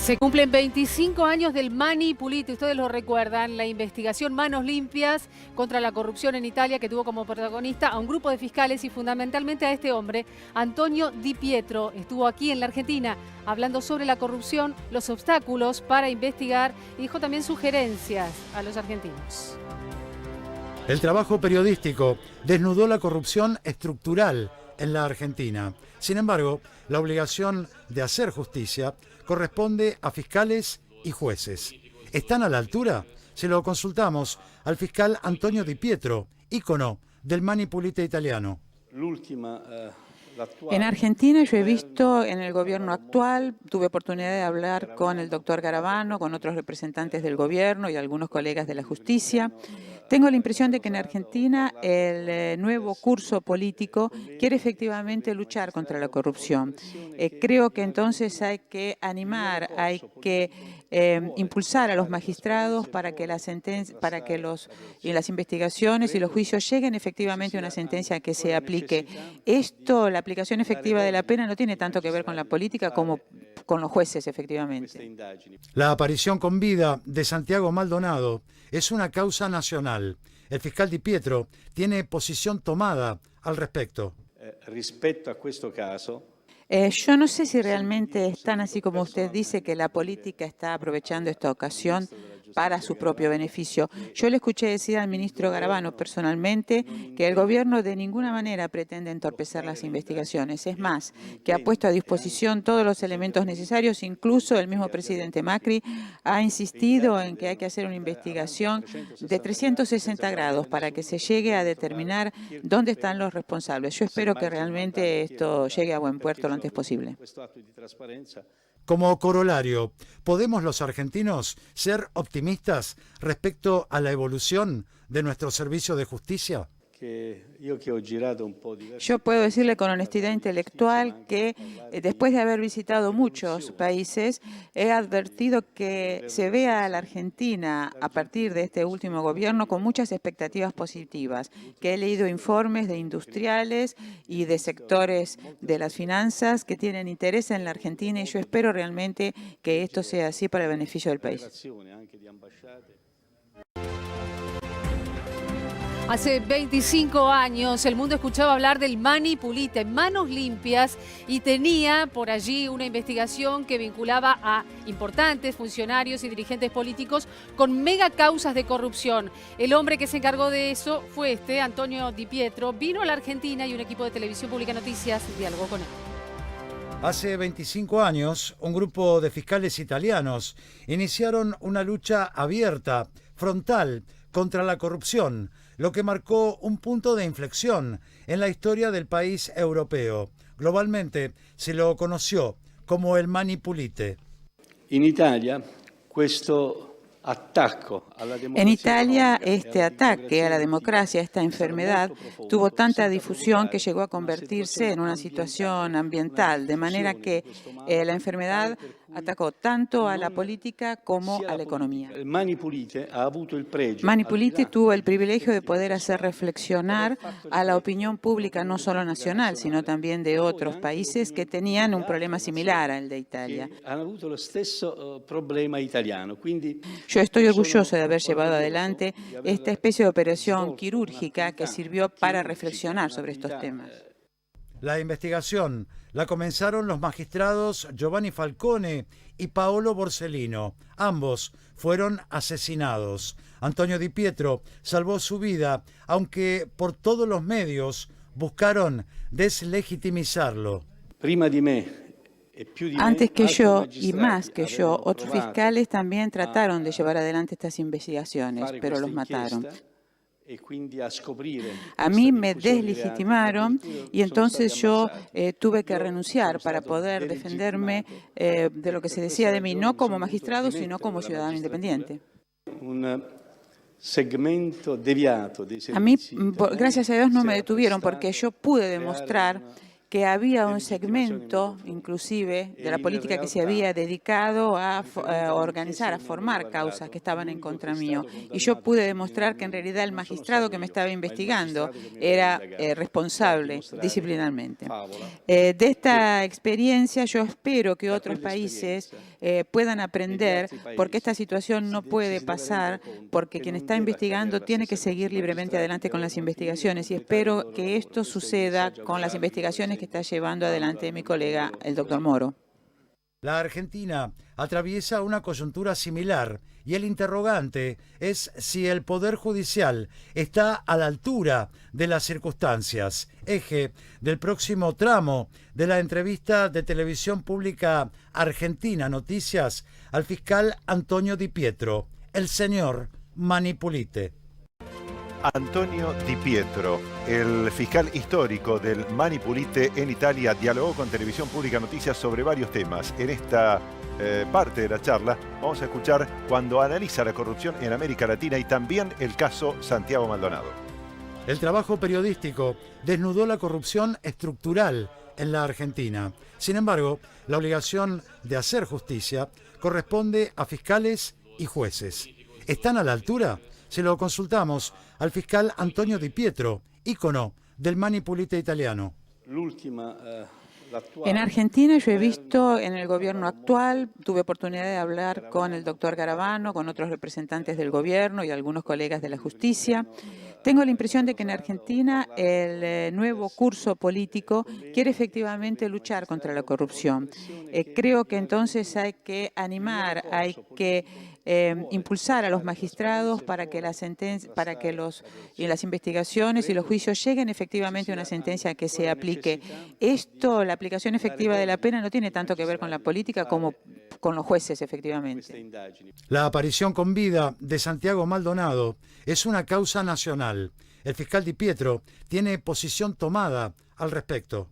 Se cumplen 25 años del Mani Pulite, ustedes lo recuerdan, la investigación Manos Limpias contra la corrupción en Italia, que tuvo como protagonista a un grupo de fiscales y fundamentalmente a este hombre, Antonio Di Pietro. Estuvo aquí en la Argentina hablando sobre la corrupción, los obstáculos para investigar y dijo también sugerencias a los argentinos. El trabajo periodístico desnudó la corrupción estructural en la Argentina. Sin embargo, la obligación de hacer justicia corresponde a fiscales y jueces. ¿Están a la altura? Se lo consultamos al fiscal Antonio Di Pietro, ícono del Mani Pulite italiano. En Argentina yo he visto en el gobierno actual, tuve oportunidad de hablar con el doctor Garabano, con otros representantes del gobierno y algunos colegas de la justicia. Tengo la impresión de que en Argentina el nuevo curso político quiere efectivamente luchar contra la corrupción. Creo que entonces hay que animar, hay que impulsar a los magistrados para que las investigaciones y los juicios lleguen efectivamente a una sentencia que se aplique. La aplicación efectiva de la pena no tiene tanto que ver con la política como con los jueces, efectivamente. La aparición con vida de Santiago Maldonado es una causa nacional. El fiscal Di Pietro tiene posición tomada al respecto. Respecto a questo caso, yo no sé si realmente es tan así como usted dice, que la política está aprovechando esta ocasión para su propio beneficio. Yo le escuché decir al ministro Garabano personalmente que el gobierno de ninguna manera pretende entorpecer las investigaciones. Es más, que ha puesto a disposición todos los elementos necesarios, incluso el mismo presidente Macri ha insistido en que hay que hacer una investigación de 360 grados para que se llegue a determinar dónde están los responsables. Yo espero que realmente esto llegue a buen puerto lo antes posible. Como corolario, ¿podemos los argentinos ser optimistas respecto a la evolución de nuestro servicio de justicia? Yo puedo decirle con honestidad intelectual que después de haber visitado muchos países, he advertido que se ve a la Argentina a partir de este último gobierno con muchas expectativas positivas, que he leído informes de industriales y de sectores de las finanzas que tienen interés en la Argentina y yo espero realmente que esto sea así para el beneficio del país. Hace 25 años el mundo escuchaba hablar del Mani Pulite, Manos Limpias, y tenía por allí una investigación que vinculaba a importantes funcionarios y dirigentes políticos con mega causas de corrupción. El hombre que se encargó de eso fue Antonio Di Pietro. Vino a la Argentina y un equipo de Televisión Pública Noticias dialogó con él. Hace 25 años, un grupo de fiscales italianos iniciaron una lucha abierta, frontal, contra la corrupción, lo que marcó un punto de inflexión en la historia del país europeo. Globalmente se lo conoció como el Mani Pulite. En Italia, este ataque a la democracia, esta enfermedad, tuvo tanta difusión que llegó a convertirse en una situación ambiental, de manera que la enfermedad atacó tanto a la política como a la economía. Mani Pulite tuvo el privilegio de poder hacer reflexionar a la opinión pública no solo nacional, sino también de otros países que tenían un problema similar al de Italia. Yo estoy orgulloso de haber llevado adelante esta especie de operación quirúrgica que sirvió para reflexionar sobre estos temas. La investigación la comenzaron los magistrados Giovanni Falcone y Paolo Borsellino. Ambos fueron asesinados. Antonio Di Pietro salvó su vida, aunque por todos los medios buscaron deslegitimizarlo. Antes que yo y más que yo, otros fiscales también trataron de llevar adelante estas investigaciones, pero los mataron. A mí me deslegitimaron y entonces yo tuve que renunciar para poder defenderme de lo que se decía de mí, no como magistrado, sino como ciudadano independiente. A mí, gracias a Dios, no me detuvieron porque yo pude demostrar que había un segmento, inclusive, de la política que se había dedicado a organizar, a formar causas que estaban en contra mío. Y yo pude demostrar que en realidad el magistrado que me estaba investigando era responsable disciplinarmente. De esta experiencia yo espero que otros países puedan aprender, porque esta situación no puede pasar, porque quien está investigando tiene que seguir libremente adelante con las investigaciones, y espero que esto suceda con las investigaciones que está llevando adelante mi colega, el doctor Moro. La Argentina atraviesa una coyuntura similar y el interrogante es si el Poder Judicial está a la altura de las circunstancias, eje del próximo tramo de la entrevista de Televisión Pública Argentina Noticias al fiscal Antonio Di Pietro, el señor Mani Pulite. Antonio Di Pietro, el fiscal histórico del Mani Pulite en Italia, dialogó con Televisión Pública Noticias sobre varios temas. En esta parte de la charla vamos a escuchar cuando analiza la corrupción en América Latina y también el caso Santiago Maldonado. El trabajo periodístico desnudó la corrupción estructural en la Argentina. Sin embargo, la obligación de hacer justicia corresponde a fiscales y jueces. ¿Están a la altura? Se lo consultamos al fiscal Antonio Di Pietro, ícono del Mani Pulite italiano. En Argentina yo he visto en el gobierno actual, tuve oportunidad de hablar con el doctor Garabano, con otros representantes del gobierno y algunos colegas de la justicia. Tengo la impresión de que en Argentina el nuevo curso político quiere efectivamente luchar contra la corrupción. Creo que entonces hay que animar, hay que impulsar a los magistrados para que las investigaciones y los juicios lleguen efectivamente a una sentencia que se aplique. La aplicación efectiva de la pena no tiene tanto que ver con la política como con los jueces, efectivamente. La aparición con vida de Santiago Maldonado es una causa nacional. El fiscal Di Pietro tiene posición tomada al respecto.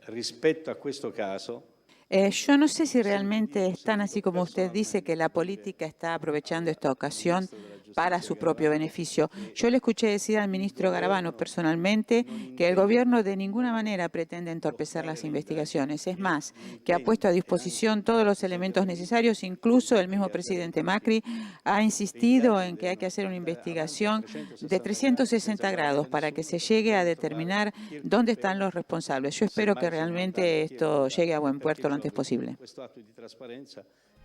Respecto a questo caso, yo no sé si realmente es tan así como usted dice, que la política está aprovechando esta ocasión para su propio beneficio. Yo le escuché decir al ministro Garabano personalmente que el gobierno de ninguna manera pretende entorpecer las investigaciones. Es más, que ha puesto a disposición todos los elementos necesarios. Incluso el mismo presidente Macri ha insistido en que hay que hacer una investigación de 360 grados para que se llegue a determinar dónde están los responsables. Yo espero que realmente esto llegue a buen puerto lo antes posible.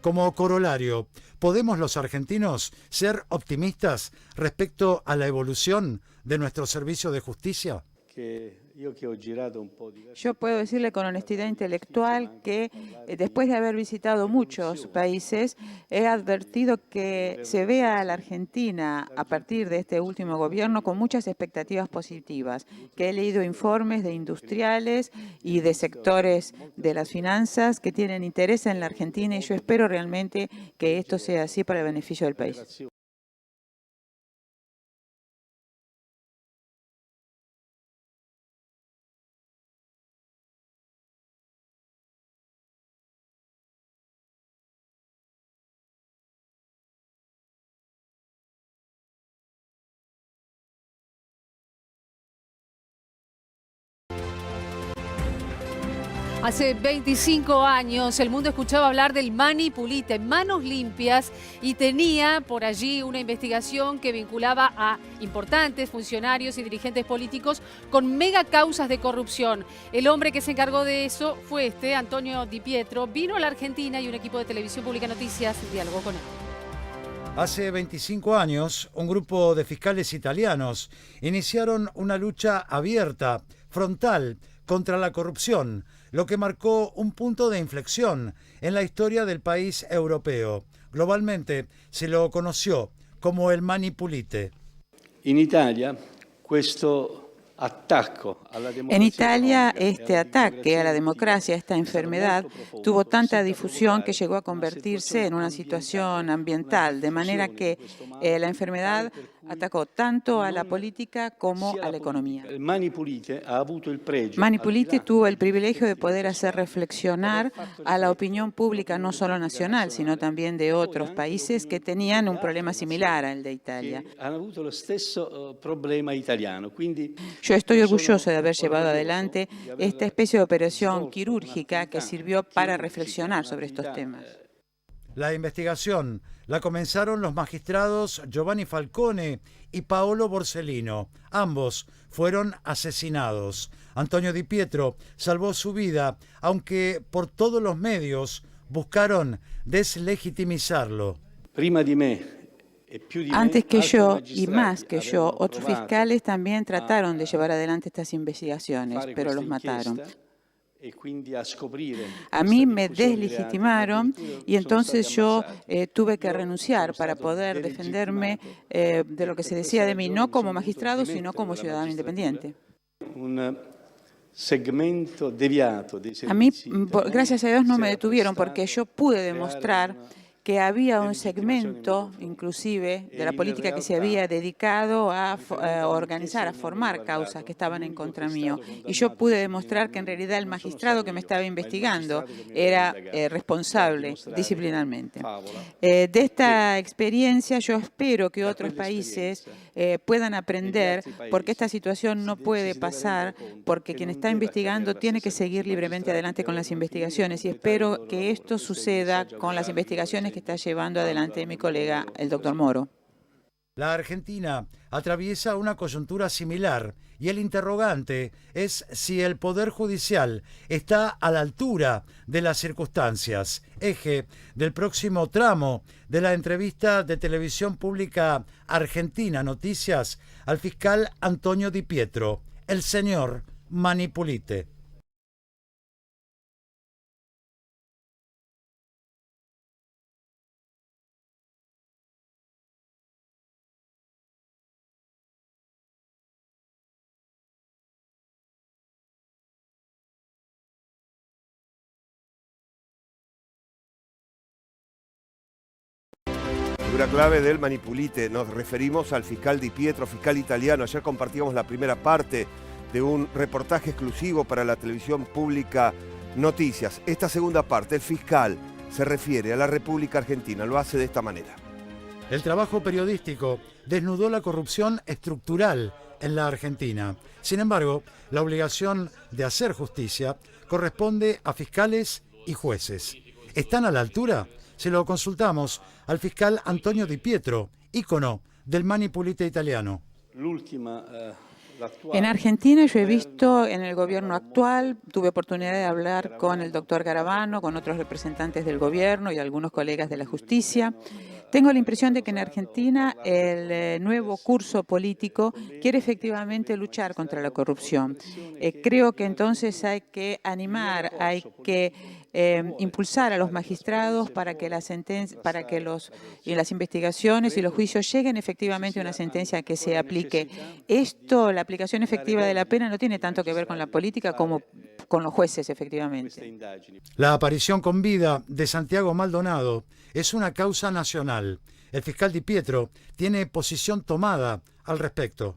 Como corolario, ¿podemos los argentinos ser optimistas respecto a la evolución de nuestro servicio de justicia? Yo puedo decirle con honestidad intelectual que después de haber visitado muchos países, he advertido que se ve a la Argentina a partir de este último gobierno con muchas expectativas positivas, que he leído informes de industriales y de sectores de las finanzas que tienen interés en la Argentina, y yo espero realmente que esto sea así para el beneficio del país. Hace 25 años el mundo escuchaba hablar del Mani Pulite, manos limpias, y tenía por allí una investigación que vinculaba a importantes funcionarios y dirigentes políticos con mega causas de corrupción. El hombre que se encargó de eso fue Antonio Di Pietro. Vino a la Argentina y un equipo de Televisión Pública Noticias dialogó con él. Hace 25 años, un grupo de fiscales italianos iniciaron una lucha abierta, frontal, contra la corrupción, lo que marcó un punto de inflexión en la historia del país europeo. Globalmente se lo conoció como el Mani Pulite. En Italia, este ataque a la democracia, esta enfermedad, tuvo tanta difusión que llegó a convertirse en una situación ambiental, de manera que la enfermedad atacó tanto a la política como a la economía. Mani Pulite tuvo el privilegio de poder hacer reflexionar a la opinión pública, no solo nacional, sino también de otros países que tenían un problema similar al de Italia. Yo estoy orgulloso de haber llevado adelante esta especie de operación quirúrgica que sirvió para reflexionar sobre estos temas. La investigación la comenzaron los magistrados Giovanni Falcone y Paolo Borsellino. Ambos fueron asesinados. Antonio Di Pietro salvó su vida, aunque por todos los medios buscaron deslegitimizarlo. Prima di me e più di me, Antes que altri yo y magistrati más que yo, avevano otros provato fiscales también trataron de a llevar adelante estas investigaciones, fare pero questa los mataron. inchiesta e quindi a scoprire A mí questa me diffusione di reati, deslegitimaron addirittura y sono stati entonces yo ammazzati. tuve que Io renunciar sono para stato poder defenderme delegittimato de lo que e se per decía questa de mí, ragione no mi como sono dovuto magistrado, sino dimettere como dalla ciudadano magistratura. independiente. Un segmento deviato dei A mí, servizi italiani gracias a Dios, no si me era detuvieron porque prestato yo pude a creare demostrar una que había un delegittimazione nei miei segmento, confronti. inclusive, de la In política que se realtà, había dedicado a riferente organizar, a all'inchiesta che mi hanno formar riguardato, causas que estaban en l'unico che contra è mío. stato Y yo condannato pude demostrar que en disciplinarmente realidad el non sono magistrado stato que me io, estaba ma il investigando magistrato che mi aveva era indagato. Già a responsable dimostrare, disciplinarmente. Favola, De che esta experiencia yo espero que da otros países quell'esperienza puedan negli aprender, altri porque esta paesi situación no ci puede si deve pasar, rendere conto porque che quien non está deve investigando accadere la tiene que stessa cosa. seguir I libremente magistrati adelante con devono las finire, investigaciones y completare il espero loro que lavoro. esto Questo è il suceda messaggio con las augurato, investigaciones que está per llevando esempio, adelante quando mi hanno colega, loro el doctor preso Moro. La Argentina atraviesa una coyuntura similar y el interrogante es si el Poder Judicial está a la altura de las circunstancias, eje del próximo tramo de la entrevista de Televisión Pública Argentina Noticias al fiscal Antonio Di Pietro, el señor Mani Pulite. Figura clave del Mani Pulite. Nos referimos al fiscal Di Pietro, fiscal italiano. Ayer compartíamos la primera parte de un reportaje exclusivo para la televisión pública Noticias. Esta segunda parte, el fiscal se refiere a la República Argentina. Lo hace de esta manera. El trabajo periodístico desnudó la corrupción estructural en la Argentina. Sin embargo, la obligación de hacer justicia corresponde a fiscales y jueces. ¿Están a la altura? Se lo consultamos al fiscal Antonio Di Pietro, ícono del Mani Pulite italiano. En Argentina yo he visto en el gobierno actual, tuve oportunidad de hablar con el doctor Garabano, con otros representantes del gobierno y algunos colegas de la justicia. Tengo la impresión de que en Argentina el nuevo curso político quiere efectivamente luchar contra la corrupción. Creo que entonces hay que animar, hay que impulsar a los magistrados para que las investigaciones y los juicios lleguen efectivamente a una sentencia que se aplique. La aplicación efectiva de la pena no tiene tanto que ver con la política como con los jueces, efectivamente. La aparición con vida de Santiago Maldonado es una causa nacional. El fiscal Di Pietro tiene posición tomada al respecto.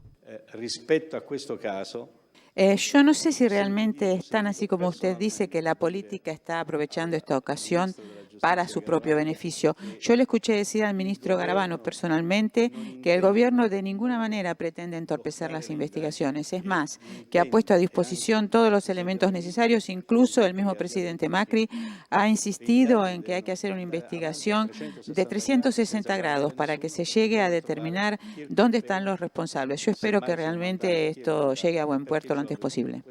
Rispetto a questo caso, yo no sé si realmente es tan así como usted dice, que la política está aprovechando esta ocasión para su propio beneficio. Yo le escuché decir al ministro Garabano personalmente que el gobierno de ninguna manera pretende entorpecer las investigaciones. Es más, que ha puesto a disposición todos los elementos necesarios. Incluso el mismo presidente Macri ha insistido en que hay que hacer una investigación de 360 grados para que se llegue a determinar dónde están los responsables. Yo espero que realmente esto llegue a buen puerto lo antes posible.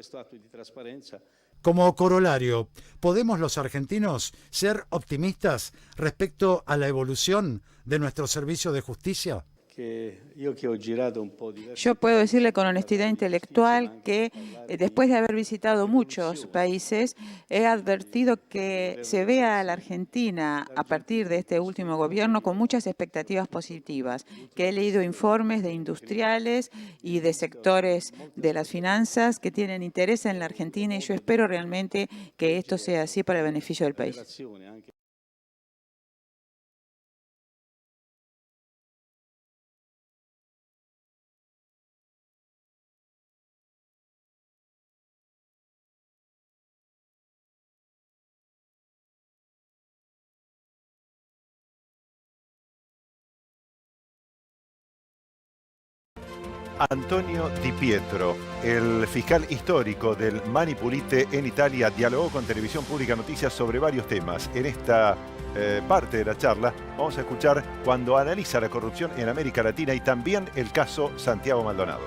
Como corolario, ¿podemos los argentinos ser optimistas respecto a la evolución de nuestro servicio de justicia? Yo puedo decirle con honestidad intelectual que después de haber visitado muchos países, he advertido que se ve a la Argentina a partir de este último gobierno con muchas expectativas positivas, que he leído informes de industriales y de sectores de las finanzas que tienen interés en la Argentina y yo espero realmente que esto sea así para el beneficio del país. Antonio Di Pietro, el fiscal histórico del Mani Pulite en Italia, dialogó con Televisión Pública Noticias sobre varios temas. En esta parte de la charla vamos a escuchar cuando analiza la corrupción en América Latina y también el caso Santiago Maldonado.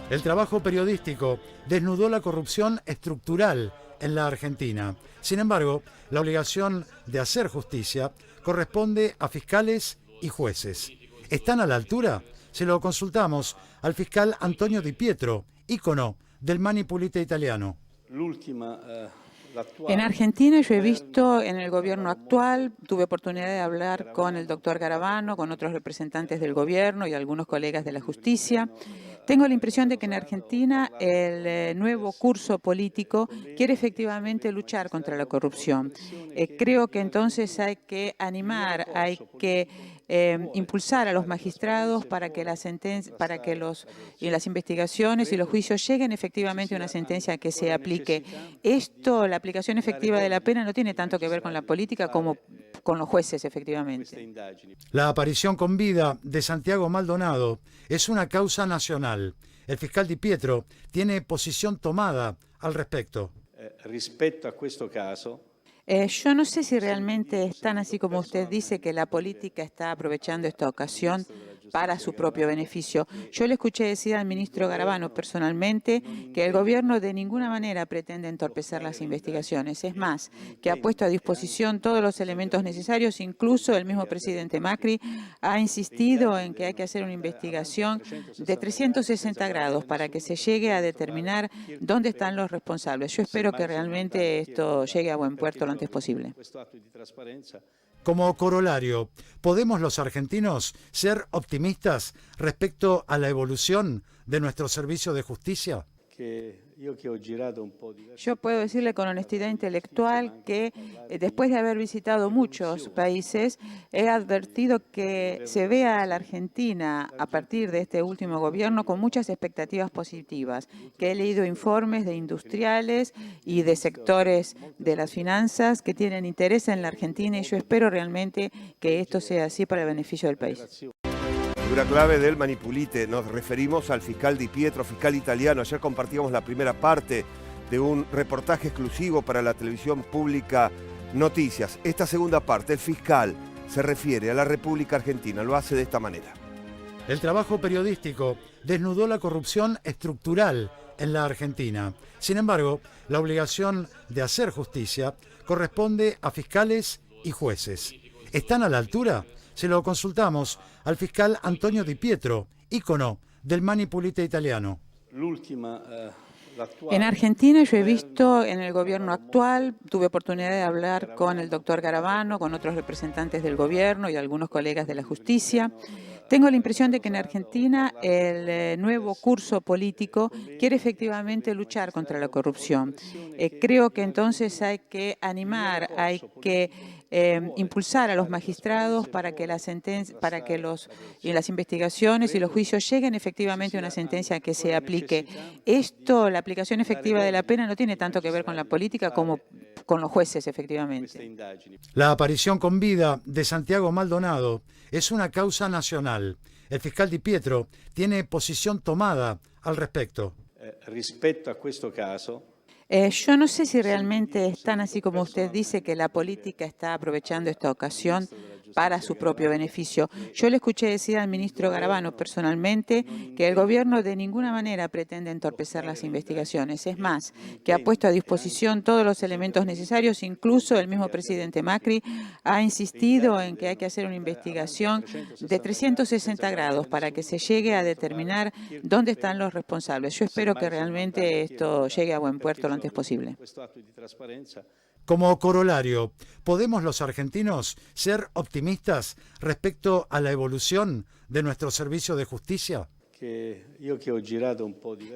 El trabajo periodístico desnudó la corrupción estructural en la Argentina. Sin embargo, la obligación de hacer justicia corresponde a fiscales y jueces. ¿Están a la altura? Se lo consultamos al fiscal Antonio Di Pietro, ícono del Mani Pulite italiano. En Argentina yo he visto en el gobierno actual, tuve oportunidad de hablar con el doctor Garabano, con otros representantes del gobierno y algunos colegas de la justicia. Tengo la impresión de que en Argentina el nuevo curso político quiere efectivamente luchar contra la corrupción. Creo que entonces hay que animar, hay que impulsar a los magistrados para que las investigaciones y los juicios lleguen efectivamente a una sentencia que se aplique. La aplicación efectiva de la pena no tiene tanto que ver con la política como con los jueces, efectivamente. La aparición con vida de Santiago Maldonado es una causa nacional. El fiscal Di Pietro tiene posición tomada al respecto. Rispetto a questo caso, yo no sé si realmente es tan así como usted dice, que la política está aprovechando esta ocasión para su propio beneficio. Yo le escuché decir al ministro Garabano personalmente que el gobierno de ninguna manera pretende entorpecer las investigaciones. Es más, que ha puesto a disposición todos los elementos necesarios. Incluso el mismo presidente Macri ha insistido en que hay que hacer una investigación de 360 grados para que se llegue a determinar dónde están los responsables. Yo espero que realmente esto llegue a buen puerto lo antes posible. Como corolario, ¿podemos los argentinos ser optimistas respecto a la evolución de nuestro servicio de justicia? Yo puedo decirle con honestidad intelectual que después de haber visitado muchos países, he advertido que se ve a la Argentina a partir de este último gobierno con muchas expectativas positivas, que he leído informes de industriales y de sectores de las finanzas que tienen interés en la Argentina y yo espero realmente que esto sea así para el beneficio del país. Figura clave del Mani Pulite. Nos referimos al fiscal Di Pietro, fiscal italiano. Ayer compartíamos la primera parte de un reportaje exclusivo para la televisión pública Noticias. Esta segunda parte, el fiscal se refiere a la República Argentina. Lo hace de esta manera. El trabajo periodístico desnudó la corrupción estructural en la Argentina. Sin embargo, la obligación de hacer justicia corresponde a fiscales y jueces. ¿Están a la altura? Se lo consultamos al fiscal Antonio Di Pietro, ícono del Mani Pulite italiano. En Argentina yo he visto en el gobierno actual, tuve oportunidad de hablar con el doctor Garabano, con otros representantes del gobierno y algunos colegas de la justicia. Tengo la impresión de que en Argentina el nuevo curso político quiere efectivamente luchar contra la corrupción. Creo que entonces hay que animar, hay que impulsar a los magistrados para que las investigaciones y los juicios lleguen efectivamente a una sentencia que se aplique. La aplicación efectiva de la pena no tiene tanto que ver con la política como con los jueces, efectivamente. La aparición con vida de Santiago Maldonado es una causa nacional. El fiscal Di Pietro tiene posición tomada al respecto. Rispetto a questo caso, yo no sé si realmente es tan así como usted dice, que la política está aprovechando esta ocasión para su propio beneficio. Yo le escuché decir al ministro Garabano personalmente que el gobierno de ninguna manera pretende entorpecer las investigaciones. Es más, que ha puesto a disposición todos los elementos necesarios. Incluso el mismo presidente Macri ha insistido en que hay que hacer una investigación de 360 grados para que se llegue a determinar dónde están los responsables. Yo espero que realmente esto llegue a buen puerto lo antes posible. Como corolario, ¿podemos los argentinos ser optimistas respecto a la evolución de nuestro servicio de justicia?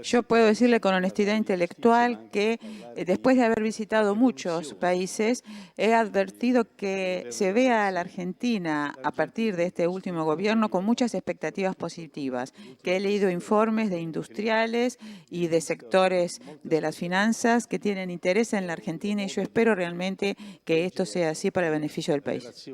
Yo puedo decirle con honestidad intelectual que después de haber visitado muchos países, he advertido que se ve a la Argentina a partir de este último gobierno con muchas expectativas positivas, que he leído informes de industriales y de sectores de las finanzas que tienen interés en la Argentina y yo espero realmente que esto sea así para el beneficio del país.